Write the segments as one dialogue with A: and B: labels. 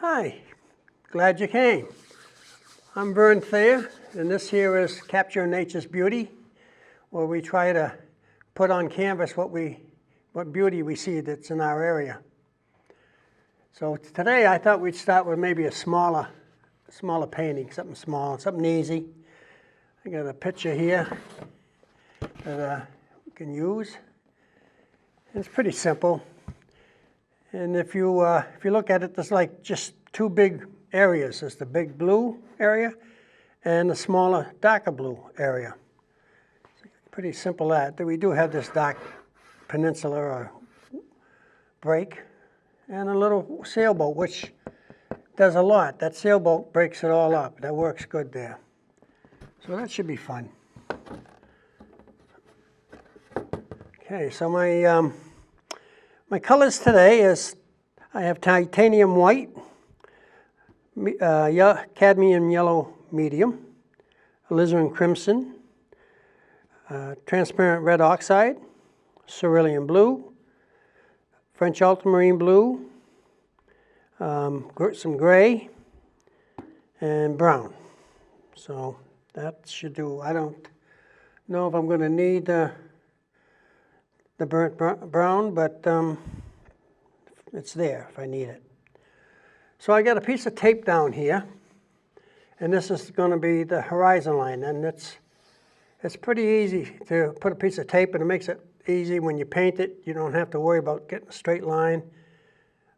A: Hi, glad you came. I'm Vern Thayer, and this here is Capture Nature's Beauty, where we try to put on canvas what beauty we see that's in our area. So today I thought we'd start with maybe a smaller painting, something small, something easy. I got a picture here that we can use. It's pretty simple. And if you look at it, there's like just two big areas. There's the big blue area and the smaller, darker blue area. Pretty simple that. We do have this dark peninsula or break and a little sailboat, which does a lot. That sailboat breaks it all up. That works good there. So that should be fun. Okay, so my colors today is I have titanium white, cadmium yellow medium, alizarin crimson, transparent red oxide, cerulean blue, French ultramarine blue, some gray, and brown. So that should do. I don't know if I'm going to need the burnt brown, but it's there if I need it. So I got a piece of tape down here, and this is going to be the horizon line, and it's pretty easy to put a piece of tape, and it makes it easy when you paint it. You don't have to worry about getting a straight line.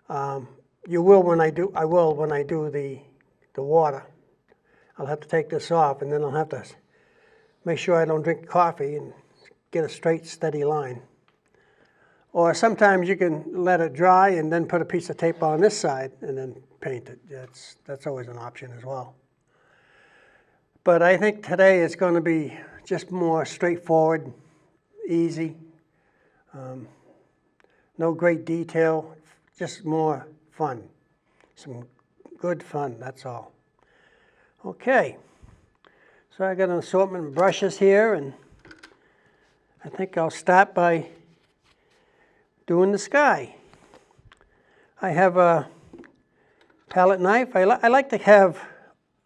A: You will when I do the water. I'll have to take this off, and then I'll have to make sure I don't drink coffee and get a straight, steady line. Or sometimes you can let it dry and then put a piece of tape on this side and then paint it. That's always an option as well. But I think today it's going to be just more straightforward, easy, no great detail, just more fun. Some good fun, that's all. Okay, so I got an assortment of brushes here, and I think I'll start by doing the sky. I have a palette knife. I like to have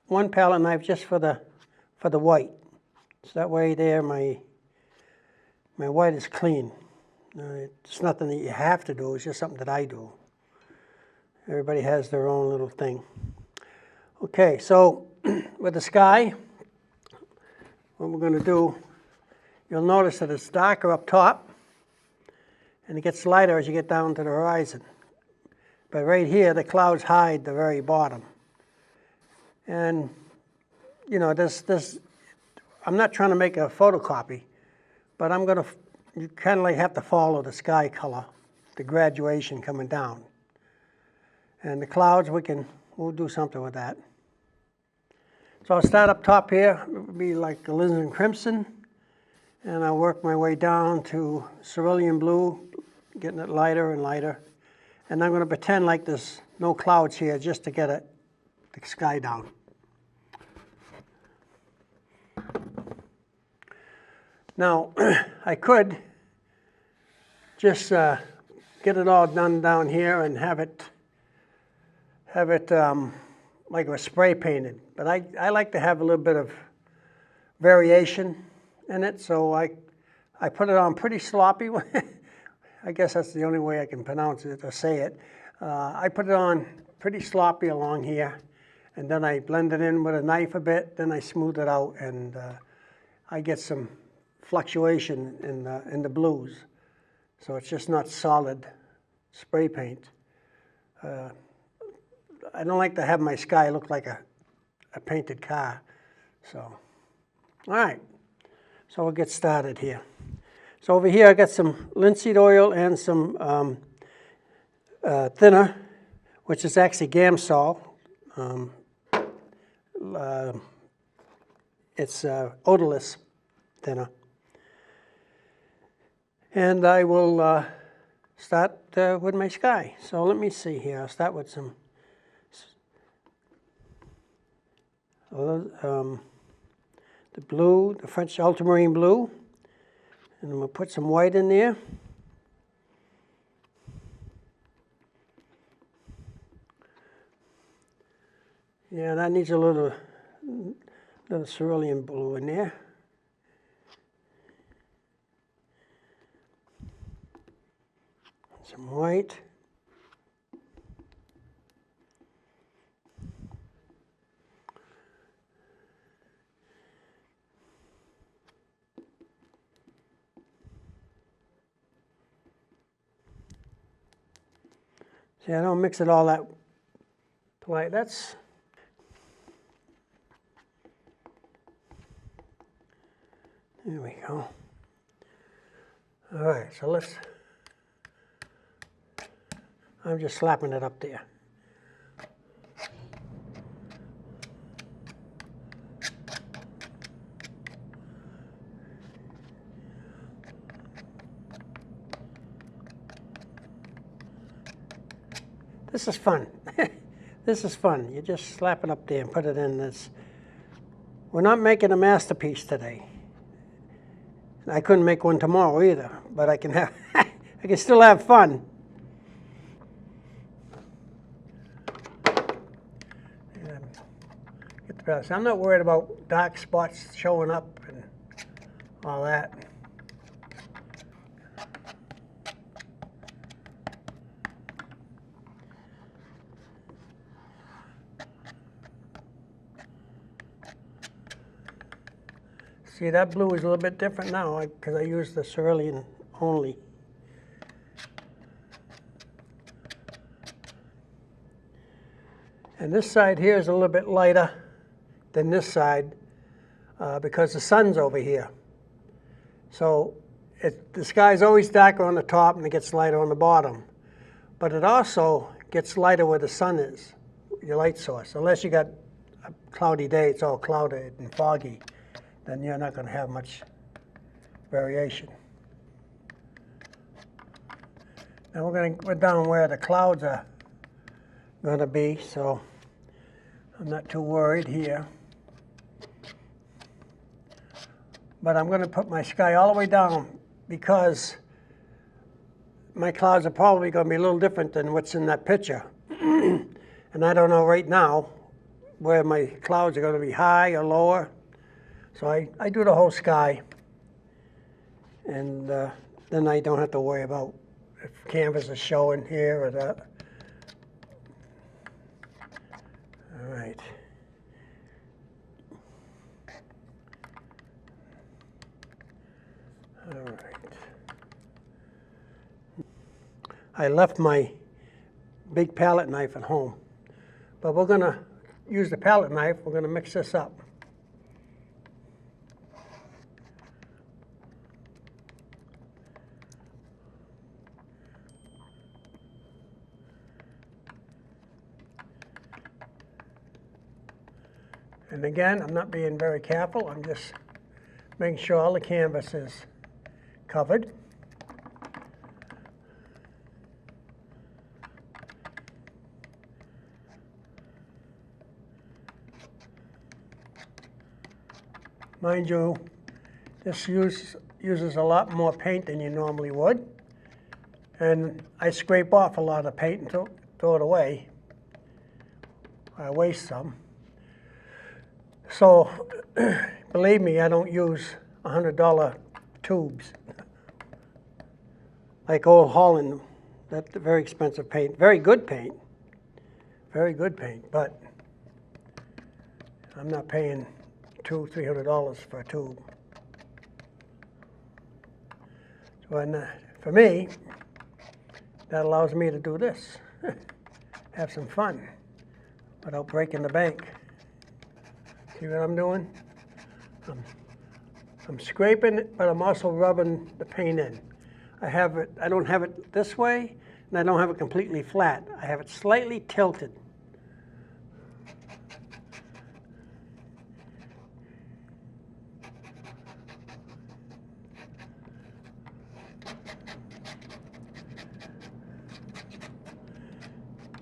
A: one palette knife just for the white. So that way there my white is clean. It's nothing that you have to do, it's just something that I do. Everybody has their own little thing. Okay, so with the sky, what we're going to do, you'll notice that it's darker up top, and it gets lighter as you get down to the horizon. But right here, the clouds hide the very bottom. And, you know, I'm not trying to make a photocopy, but you kind of like have to follow the sky color, the graduation coming down. And the clouds, we'll do something with that. So I'll start up top here, it would be like alizarin crimson, and I'll work my way down to cerulean blue, getting it lighter and lighter. And I'm going to pretend like there's no clouds here just to get the sky down. Now, I could just get it all done down here and have it like it was spray painted. But I like to have a little bit of variation in it, so I put it on pretty sloppy. I guess that's the only way I can pronounce it or say it. I put it on pretty sloppy along here, and then I blend it in with a knife a bit, then I smooth it out, and I get some fluctuation in the blues. So it's just not solid spray paint. I don't like to have my sky look like a painted car. So, all right, so we'll get started here. So over here I got some linseed oil and some thinner, which is actually Gamsol. It's odorless thinner. And I will start with my sky. So let me see here. I'll start with some the blue, the French ultramarine blue. And I'm going to put some white in there. Yeah, that needs a little cerulean blue in there. Some white. See, I don't mix it all that polite. That's there we go. All right, so I'm just slapping it up there. This is fun. This is fun. You just slap it up there and put it in this. We're not making a masterpiece today. I couldn't make one tomorrow either, but I can have, I can still have fun. Get the best. I'm not worried about dark spots showing up and all that. See, that blue is a little bit different now because I use the cerulean only. And this side here is a little bit lighter than this side because the sun's over here. So the sky's always darker on the top and it gets lighter on the bottom. But it also gets lighter where the sun is, your light source. Unless you got a cloudy day, it's all clouded and foggy, then you're not going to have much variation. Now we're down where the clouds are going to be, so I'm not too worried here. But I'm going to put my sky all the way down because my clouds are probably going to be a little different than what's in that picture. And I don't know right now where my clouds are going to be high or lower. So I do the whole sky, and then I don't have to worry about if canvas is showing here or that. All right. All right. I left my big palette knife at home, but we're going to use the palette knife. We're going to mix this up. And again, I'm not being very careful. I'm just making sure all the canvas is covered. Mind you, this uses a lot more paint than you normally would. And I scrape off a lot of paint and throw it away. I waste some. So, believe me, I don't use $100 tubes like Old Holland. That's very expensive paint. Very good paint. Very good paint, but I'm not paying $200, $300 for a tube. So for me, that allows me to do this. Have some fun without breaking the bank. See what I'm doing? I'm scraping it, but I'm also rubbing the paint in. I don't have it this way, and I don't have it completely flat. I have it slightly tilted.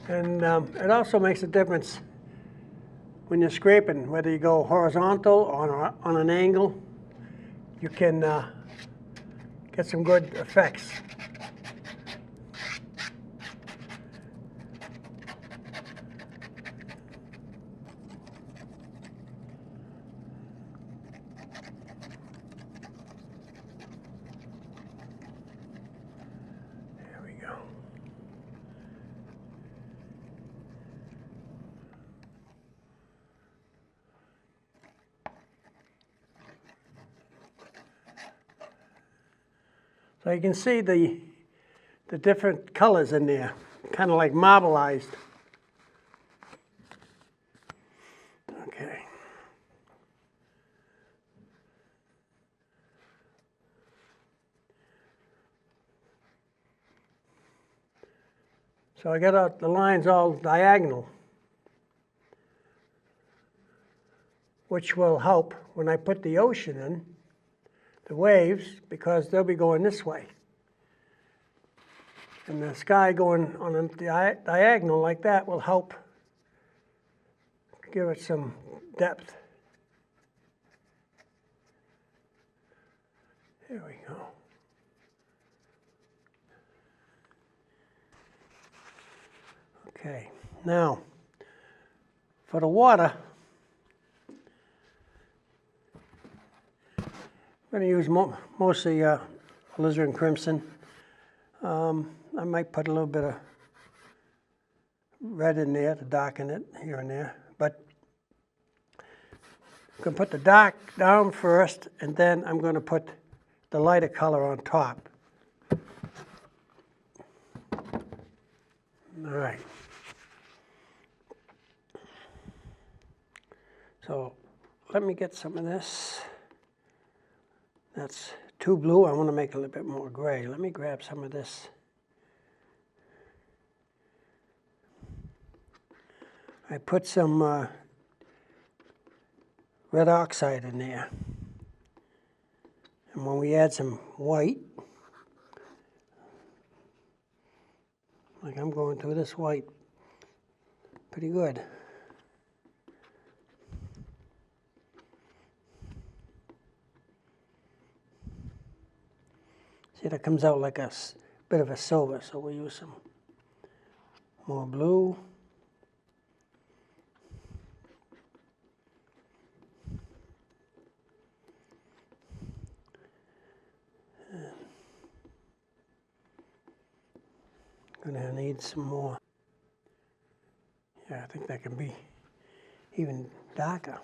A: And it also makes a difference when you're scraping, whether you go horizontal or on an angle, you can get some good effects. So you can see the different colors in there, kind of like marbleized. Okay. So I got out the lines all diagonal, which will help when I put the ocean in, the waves, because they'll be going this way. And the sky going on a diagonal like that will help give it some depth. There we go. Okay, now for the water, I'm going to use mostly alizarin crimson. I might put a little bit of red in there to darken it here and there, but I'm going to put the dark down first, and then I'm going to put the lighter color on top. All right. So let me get some of this. That's too blue. I want to make it a little bit more gray. Let me grab some of this. I put some red oxide in there. And when we add some white, like I'm going through this white pretty good. See, that comes out like a bit of a silver, so we'll use some more blue. Gonna need some more. Yeah, I think that can be even darker.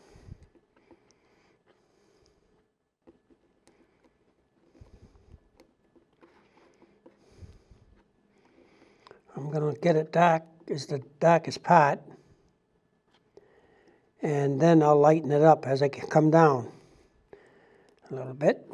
A: I'm gonna get it dark as the darkest part, and then I'll lighten it up as I come down a little bit.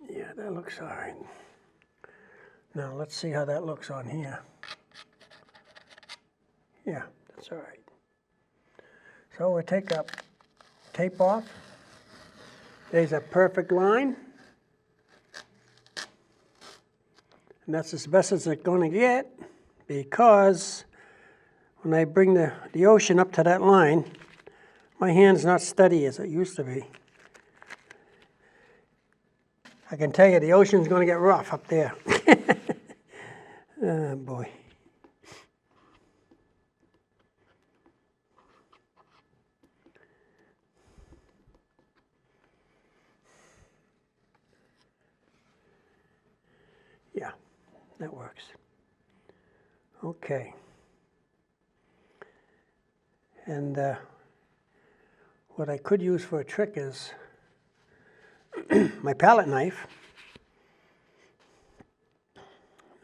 A: Yeah, that looks all right. Now let's see how that looks on here. Yeah, that's all right. So we'll take a tape off. There's a perfect line. And that's as best as it's going to get, because when I bring the ocean up to that line, my hand's not steady as it used to be. I can tell you the ocean's going to get rough up there. Oh, boy. Yeah, that works. Okay. And what I could use for a trick is my palette knife.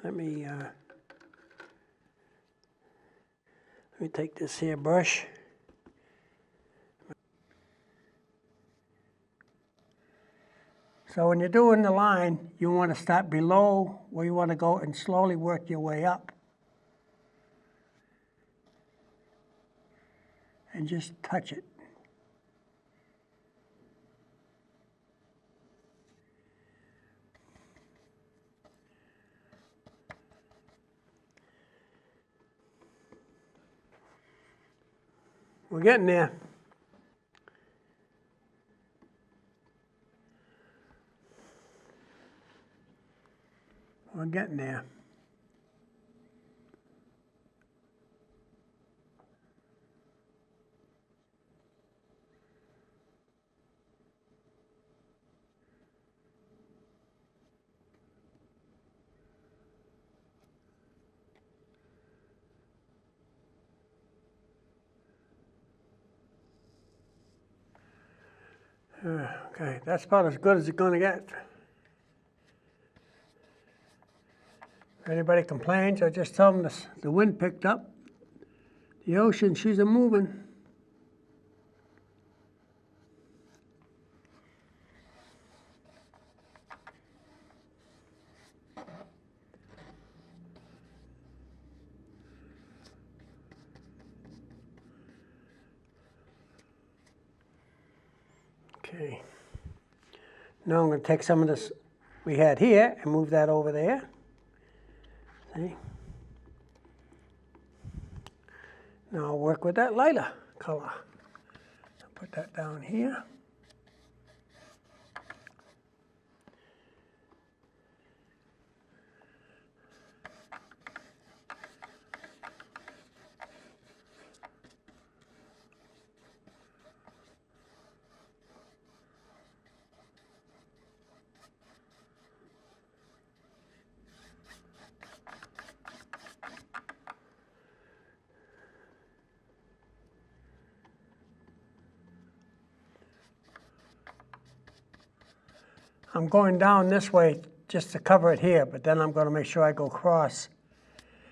A: Let me take this here brush. So when you're doing the line, you want to start below where you want to go and slowly work your way up. And just touch it. We're getting there. We're getting there. Okay, that's about as good as it's gonna get. If anybody complains, I just tell them the wind picked up. The ocean, she's a moving. Okay. Now I'm going to take some of this we had here and move that over there. See? Now I'll work with that lighter color. I'll put that down here. I'm going down this way just to cover it here, but then I'm going to make sure I go across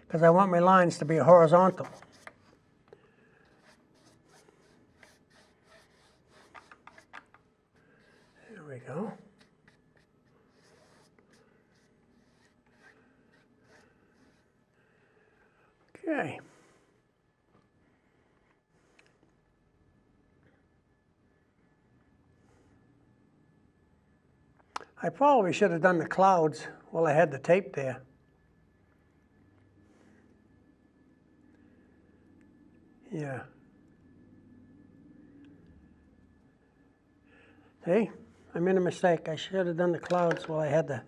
A: because I want my lines to be horizontal. There we go. Okay. I probably should have done the clouds while I had the tape there. Yeah. See, I made a mistake. I should have done the clouds while I had the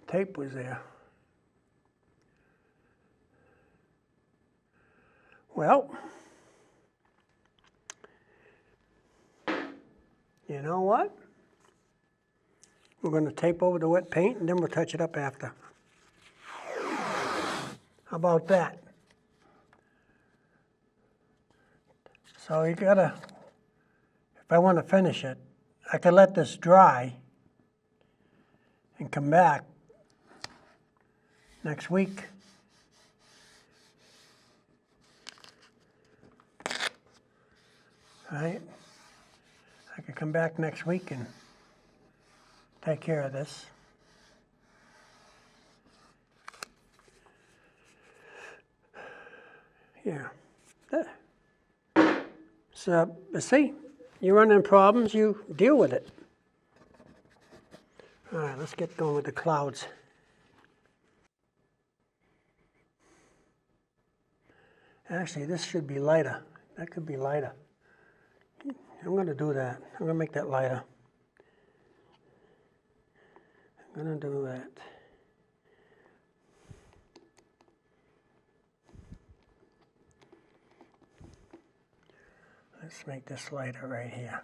A: tape was there. Well, you know what? We're going to tape over the wet paint and then we'll touch it up after. How about that? So you gotta, if I want to finish it, I could let this dry and come back next week. Right? I could come back next week and take care of this. Yeah. So, see, you run into problems, you deal with it. All right, let's get going with the clouds. Actually, this should be lighter. That could be lighter. I'm going to do that. I'm going to make that lighter. I'm going to do that. Let's make this lighter right here.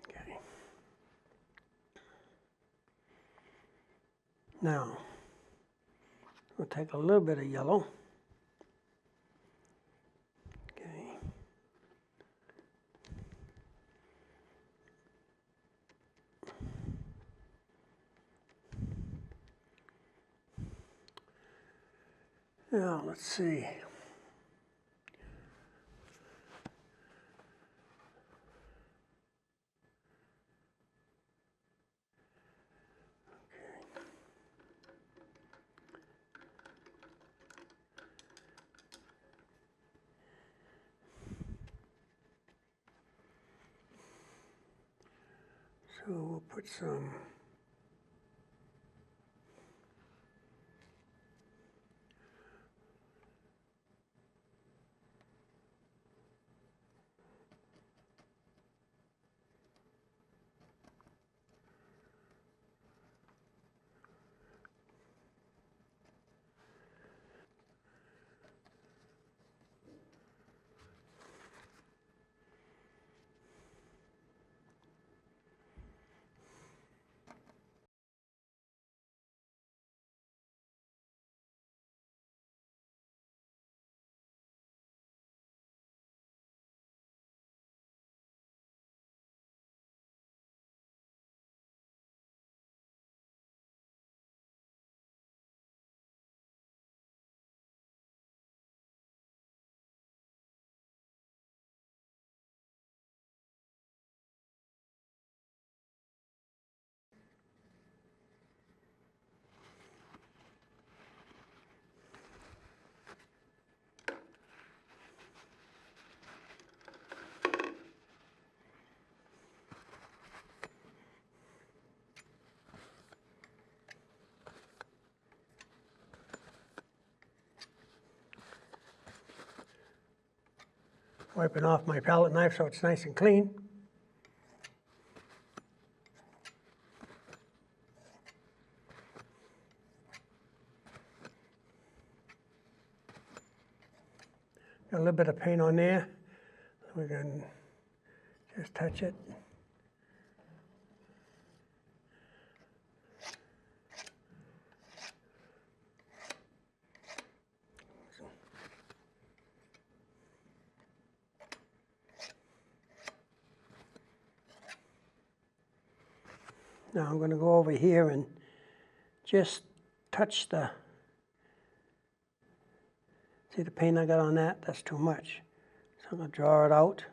A: Okay. Now, we'll take a little bit of yellow. Okay. Now, let's see. So we'll put some Wiping off my palette knife so it's nice and clean. Got a little bit of paint on there. We can just touch it. Now I'm going to go over here and just touch the, see the paint I got on that? That's too much. So I'm going to draw it out.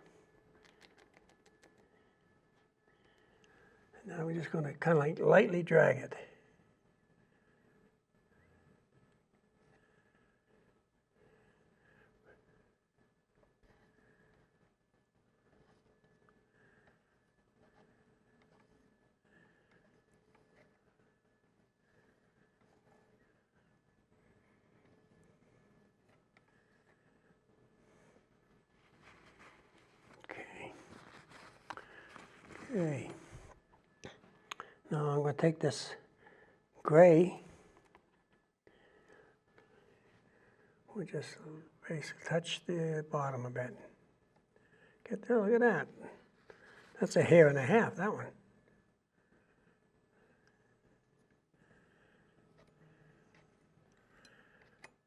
A: And now we're just going to kind of like lightly drag it. Okay. Now I'm going to take this gray. We'll just basically touch the bottom a bit. Get there, look at that. That's a hair and a half, that one.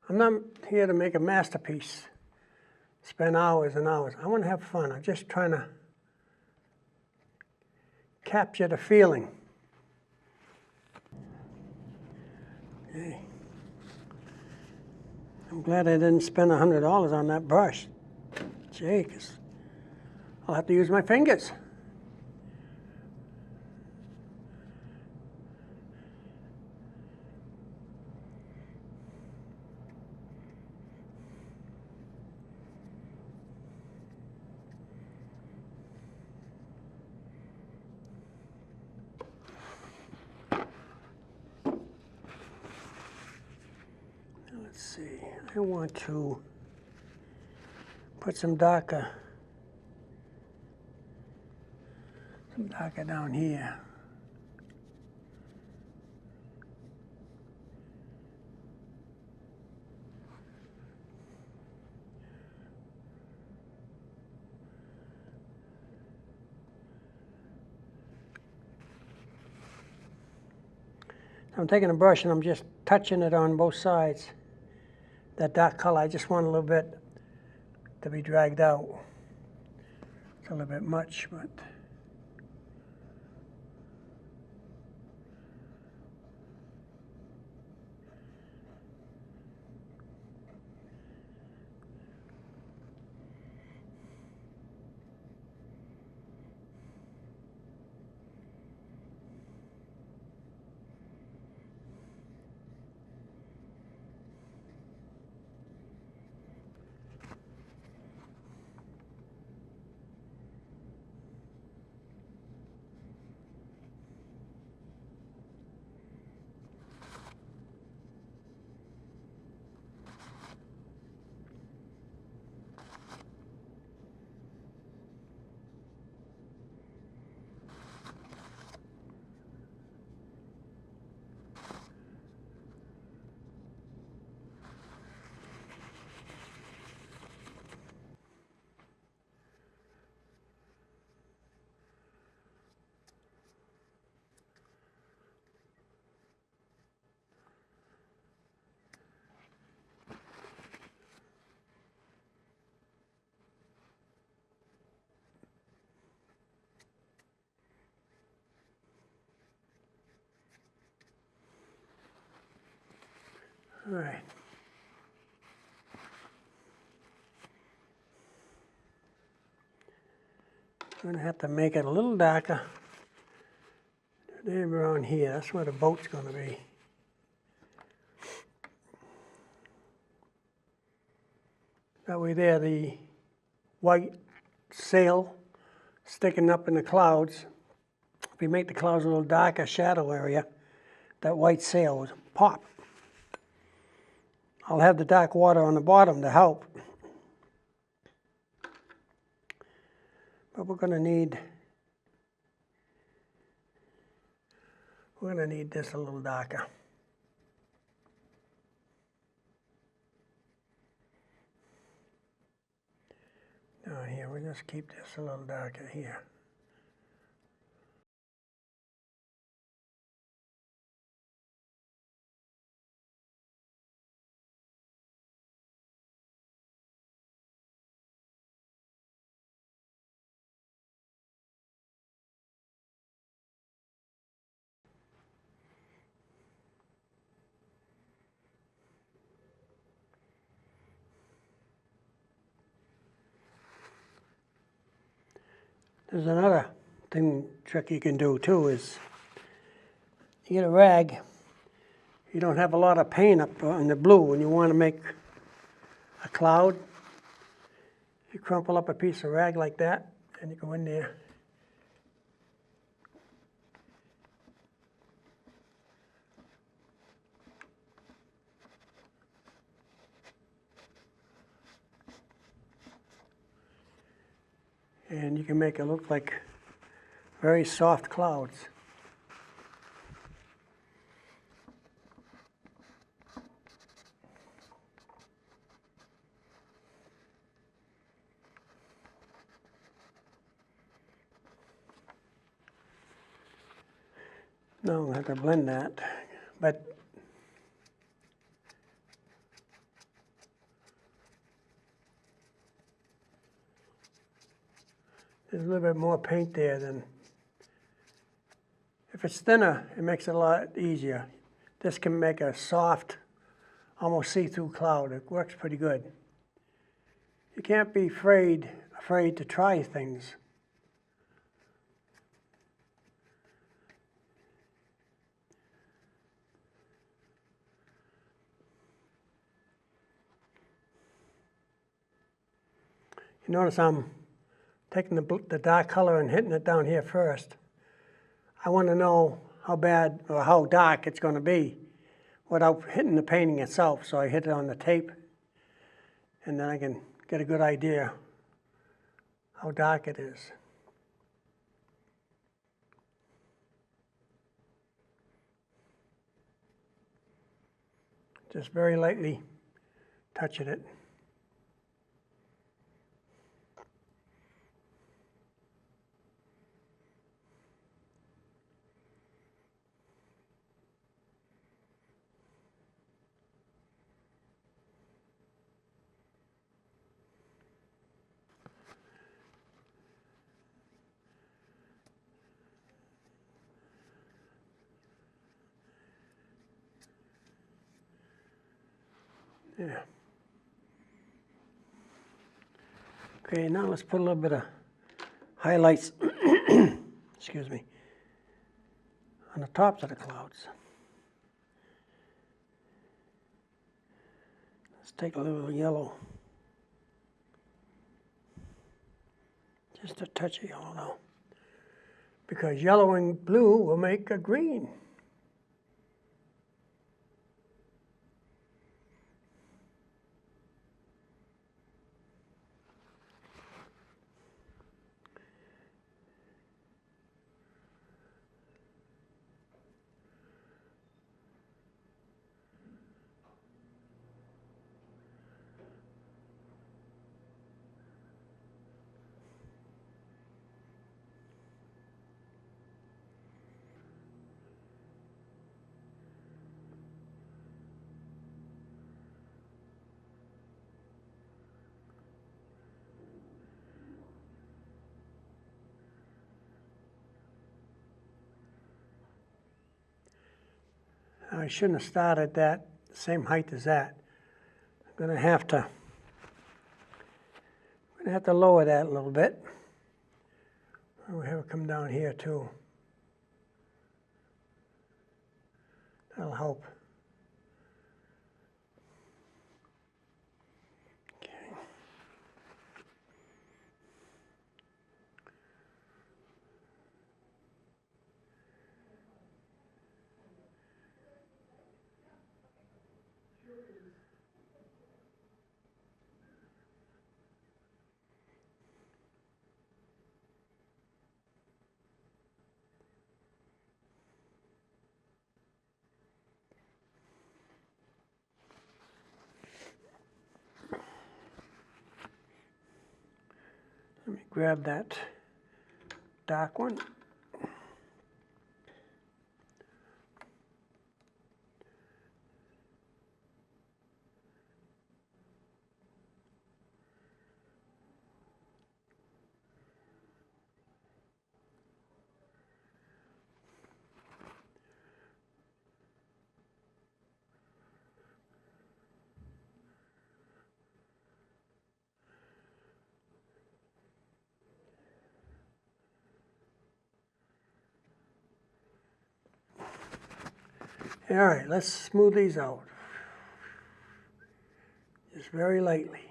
A: I'm not here to make a masterpiece, spend hours and hours. I want to have fun. I'm just trying to capture the feeling. Okay. I'm glad I didn't spend $100 on that brush. Gee, 'cause I'll have to use my fingers. Let's see, I want to put some darker down here. So I'm taking a brush and I'm just touching it on both sides. That dark color, I just want a little bit to be dragged out. It's a little bit much, but all right. I'm going to have to make it a little darker. Maybe around here, that's where the boat's going to be. That way there, the white sail sticking up in the clouds. If we make the clouds a little darker shadow area, that white sail would pop. I'll have the dark water on the bottom to help. But we're gonna need this a little darker. Down here, we'll just keep this a little darker here. There's another trick you can do too is you get a rag, you don't have a lot of paint up on the blue and you want to make a cloud. You crumple up a piece of rag like that and you go in there. And you can make it look like very soft clouds. No, I have to blend that, but there's a little bit more paint there than, if it's thinner, it makes it a lot easier. This can make a soft, almost see-through cloud. It works pretty good. You can't be afraid to try things. You notice I'm taking the dark color and hitting it down here first. I want to know how bad or how dark it's going to be without hitting the painting itself. So I hit it on the tape and then I can get a good idea how dark it is. Just very lightly touching it. Yeah. Okay, now let's put a little bit of highlights, excuse me, on the tops of the clouds. Let's take a little yellow. Just a touch of yellow now. Because yellow and blue will make a green. I shouldn't have started that same height as that. I'm going to have to lower that a little bit. We'll have it come down here too. That'll help. Okay. Let me grab that dark one. All right, let's smooth these out. Just very lightly.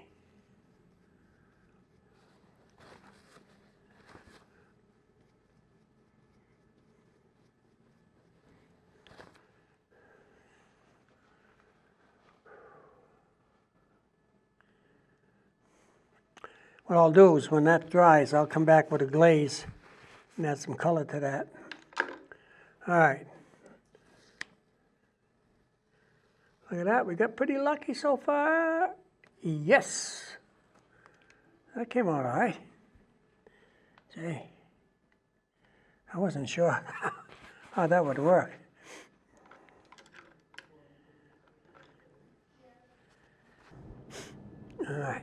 A: What I'll do is when that dries, I'll come back with a glaze and add some color to that. All right. Look at that, we got pretty lucky so far. Yes. That came out all right. Gee, I wasn't sure how that would work. All right.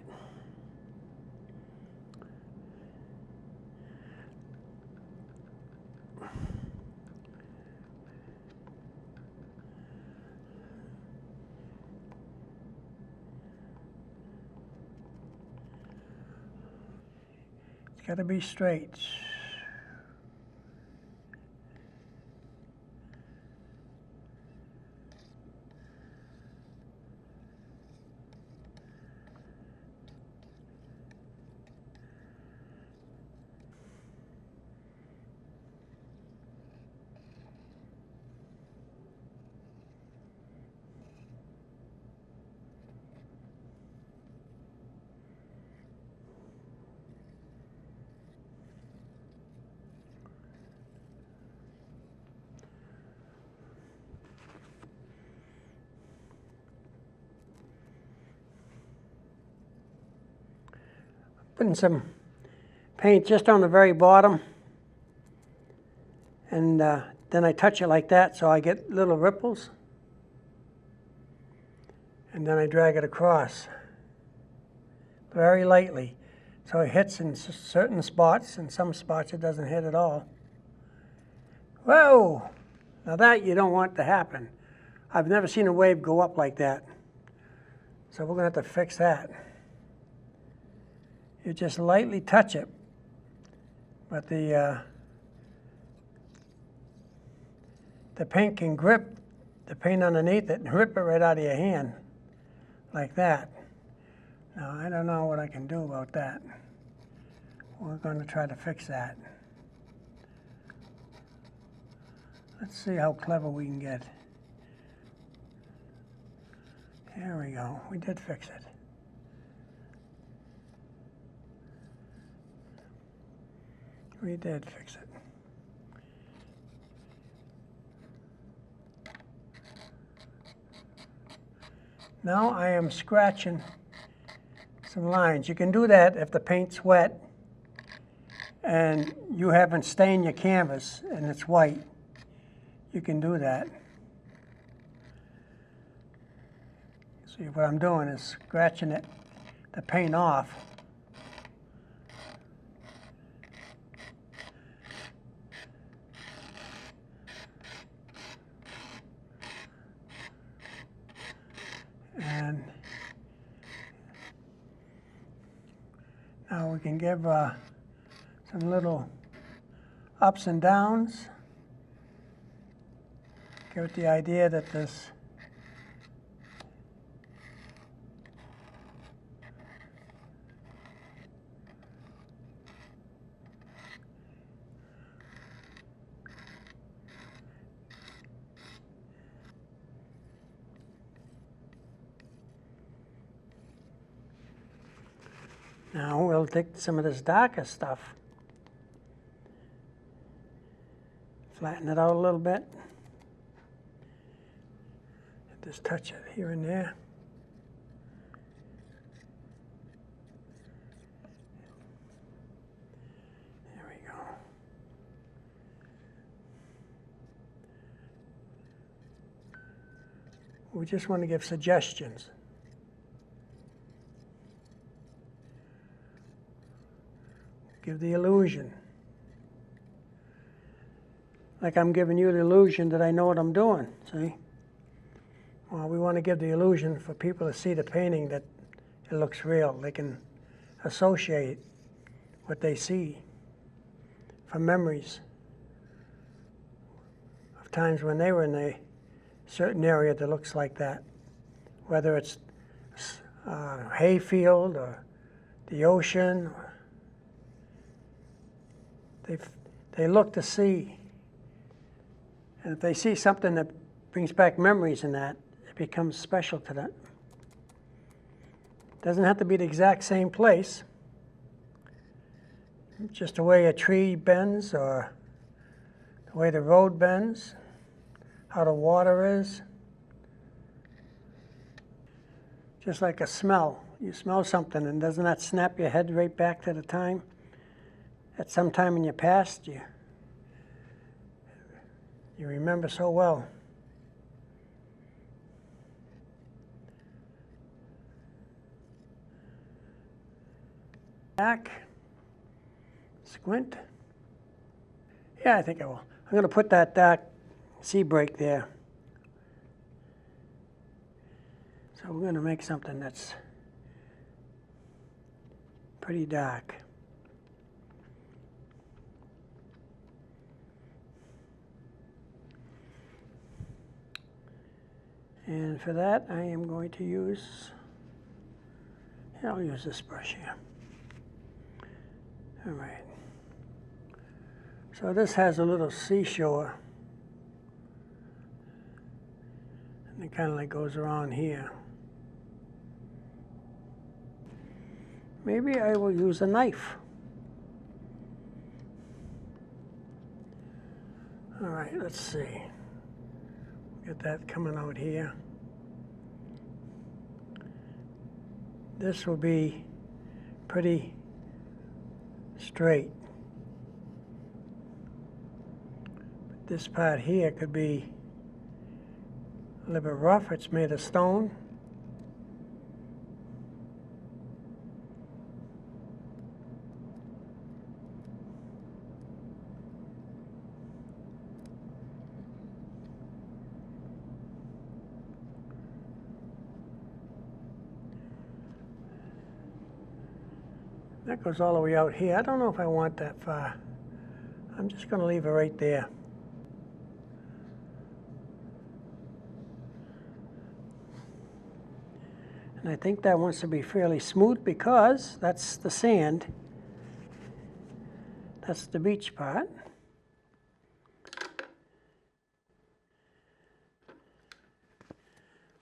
A: It's got to be straight. Putting some paint just on the very bottom, and then I touch it like that so I get little ripples, and then I drag it across very lightly so it hits in certain spots, and some spots it doesn't hit at all. Whoa! Now that you don't want to happen. I've never seen a wave go up like that, so we're going to have to fix that. You just lightly touch it, but the paint can grip the paint underneath it and rip it right out of your hand, like that. Now, I don't know what I can do about that. We're going to try to fix that. Let's see how clever we can get. There we go. We did fix it. We did fix it. Now I am scratching some lines. You can do that if the paint's wet and you haven't stained your canvas and it's white. You can do that. See, what I'm doing is scratching it, the paint off. And now we can give some little ups and downs. Give it the idea that this now we'll take some of this darker stuff, flatten it out a little bit, just touch it here and there. We just want to give suggestions. Give the illusion. Like I'm giving you the illusion that I know what I'm doing, see? Well, we want to give the illusion for people to see the painting that it looks real. They can associate what they see from memories of times when they were in a certain area that looks like that, whether it's a hayfield or the ocean. They look to see, and if they see something that brings back memories in that, it becomes special to them. Doesn't have to be the exact same place, just the way a tree bends or the way the road bends, how the water is. Just like a smell. You smell something, and doesn't that snap your head right back to the time? At some time in your past, you remember so well. Back, squint. Yeah, I think I will. I'm going to put that dark sea break there. So we're going to make something that's pretty dark. And for that, I am going to use, I'll use this brush here. All right. So this has a little seashore. And it kind of like goes around here. Maybe I will use a knife. All right, let's see. Get that coming out here. This will be pretty straight. But this part here could be a little bit rough. It's made of stone. That goes all the way out here. I don't know if I want that far. I'm just going to leave it right there. And I think that wants to be fairly smooth because that's the sand. That's the beach part.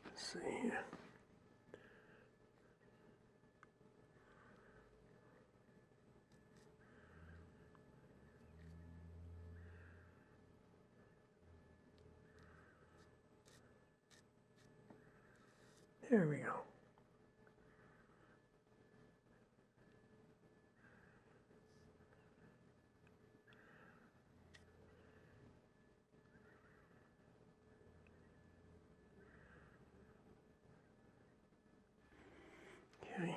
A: Let's see here. There we go. Okay.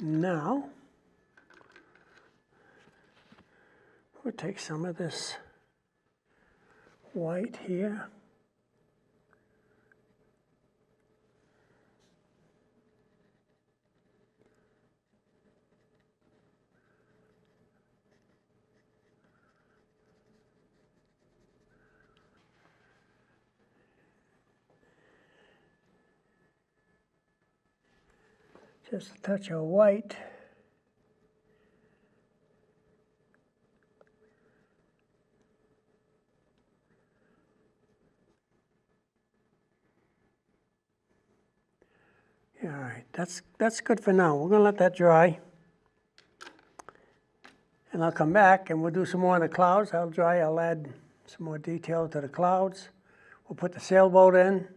A: Now, we'll take some of this white here. Just a touch of white. All right, that's good for now. We're gonna let that dry. And I'll come back and we'll do some more on the clouds. I'll dry, I'll add some more detail to the clouds. We'll put the sailboat in.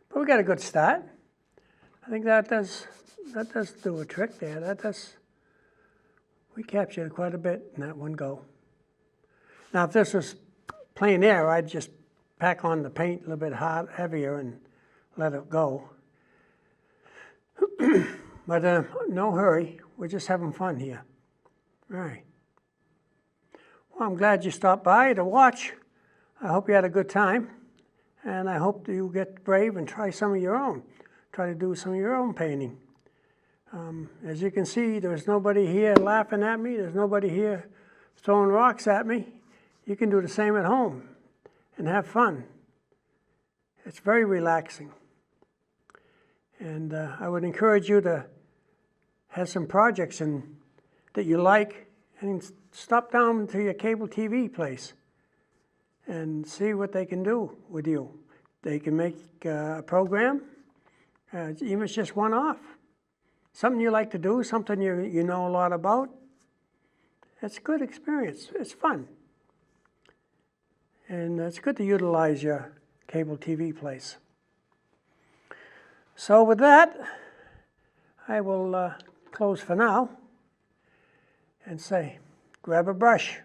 A: But we got a good start. I think that does do a trick there. We captured quite a bit in that one go. Now if this was plein air, I'd just pack on the paint a little bit heavier and let it go. But no hurry, we're just having fun here. All right. Well, I'm glad you stopped by to watch. I hope you had a good time, and I hope that you get brave and try some of your own. Try to do some of your own painting. As you can see, there's nobody here laughing at me. There's nobody here throwing rocks at me. You can do the same at home and have fun. It's very relaxing. And I would encourage you to have some projects that you like, and stop down to your cable TV place and see what they can do with you. They can make a program, even if it's just one-off. Something you like to do, something you know a lot about. It's a good experience. It's fun. And it's good to utilize your cable TV place. So with that, I will close for now and say, grab a brush.